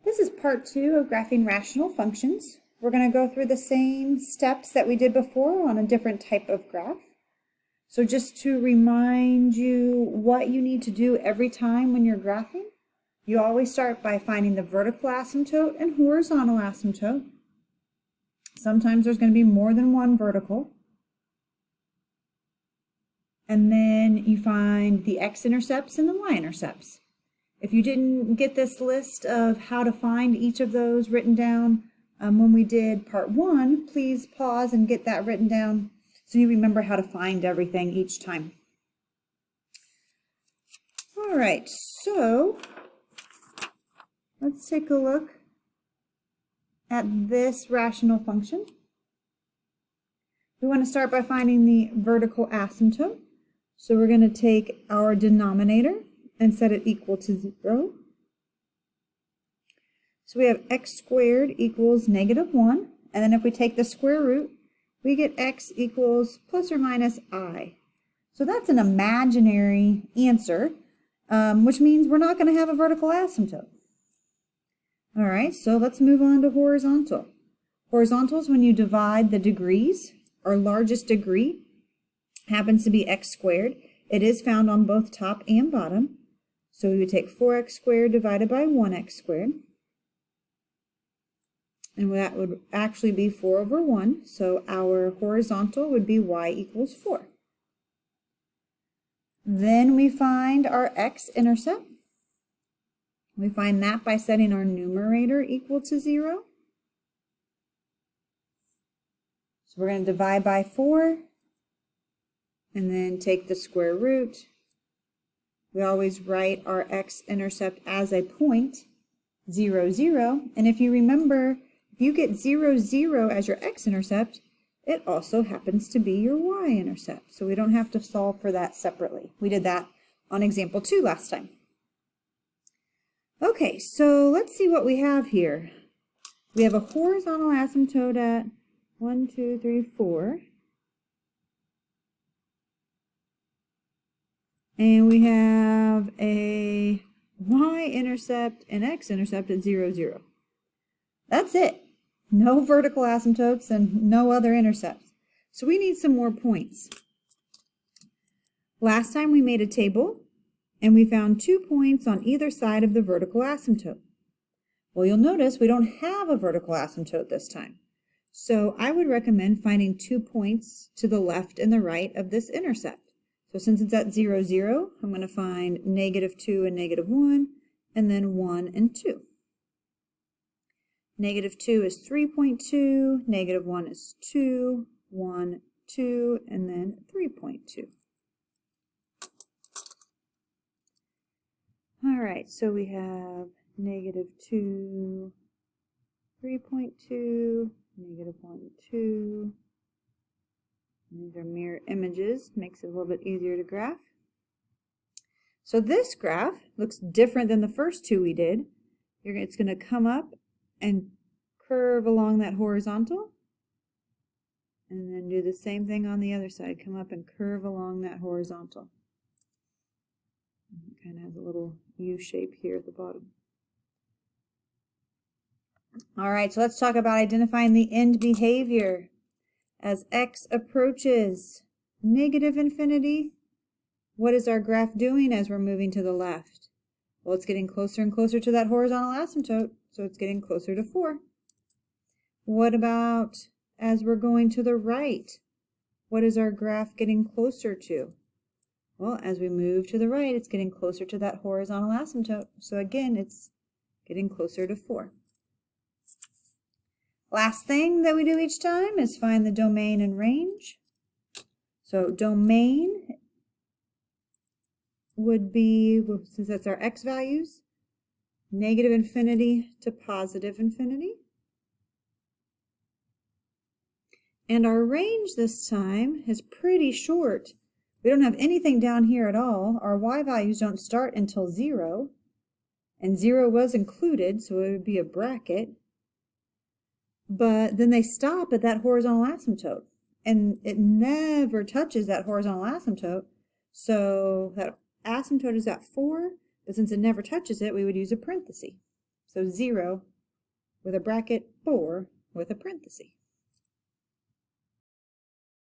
This is part 2 of graphing rational functions. We're going to go through the same steps that we did before on a different type of graph. So just to remind you what you need to do every time when you're graphing, you always start by finding the vertical asymptote and horizontal asymptote. Sometimes there's going to be more than one vertical. And then you find the x-intercepts and the y-intercepts. If you didn't get this list of how to find each of those written down when we did part 1, please pause and get that written down so you remember how to find everything each time. All right, so let's take a look at this rational function. We want to start by finding the vertical asymptote. So we're going to take our denominator and set it equal to 0. So we have x squared equals -1. And then if we take the square root, we get x equals plus or minus I. So that's an imaginary answer, which means we're not going to have a vertical asymptote. All right, so let's move on to horizontal. Horizontal is when you divide the degrees. Our largest degree happens to be x squared. It is found on both top and bottom. So we would take 4x squared divided by 1x squared. And that would actually be 4 over 1. So our horizontal would be y equals 4. Then we find our x-intercept. We find that by setting our numerator equal to 0. So we're going to divide by 4 and then take the square root. We always write our x-intercept as a point, 0, 0. And if you remember, if you get 0, 0 as your x-intercept, it also happens to be your y-intercept. So we don't have to solve for that separately. We did that on example 2 last time. Okay, so let's see what we have here. We have a horizontal asymptote at 1, 2, 3, 4. And we have a y-intercept and x-intercept at 0, 0. That's it. No vertical asymptotes and no other intercepts. So we need some more points. Last time we made a table and we found 2 points on either side of the vertical asymptote. Well, you'll notice we don't have a vertical asymptote this time. So I would recommend finding 2 points to the left and the right of this intercept. So since it's at 0, 0, I'm going to find -2 and -1, and then 1 and 2. -2 is 3.2, -1 is 2, 1, 2, and then 3.2. All right, so we have -2, 3.2, -1, 2. These are mirror images, makes it a little bit easier to graph. So this graph looks different than the first 2 we did. It's going to come up and curve along that horizontal. And then do the same thing on the other side. Come up and curve along that horizontal. It kind of has a little U shape here at the bottom. All right, so let's talk about identifying the end behavior. As x approaches -infinity, what is our graph doing as we're moving to the left? Well, it's getting closer and closer to that horizontal asymptote, so it's getting closer to 4. What about as we're going to the right? What is our graph getting closer to? Well, as we move to the right, it's getting closer to that horizontal asymptote. So again, it's getting closer to 4. Last thing that we do each time is find the domain and range. So domain would be, since that's our x values, -infinity to +infinity. And our range this time is pretty short. We don't have anything down here at all. Our y values don't start until 0. And 0 was included, so it would be a bracket. But then they stop at that horizontal asymptote. And it never touches that horizontal asymptote. So that asymptote is at 4, but since it never touches it, we would use a parenthesis. So 0 with a bracket, 4 with a parenthesis.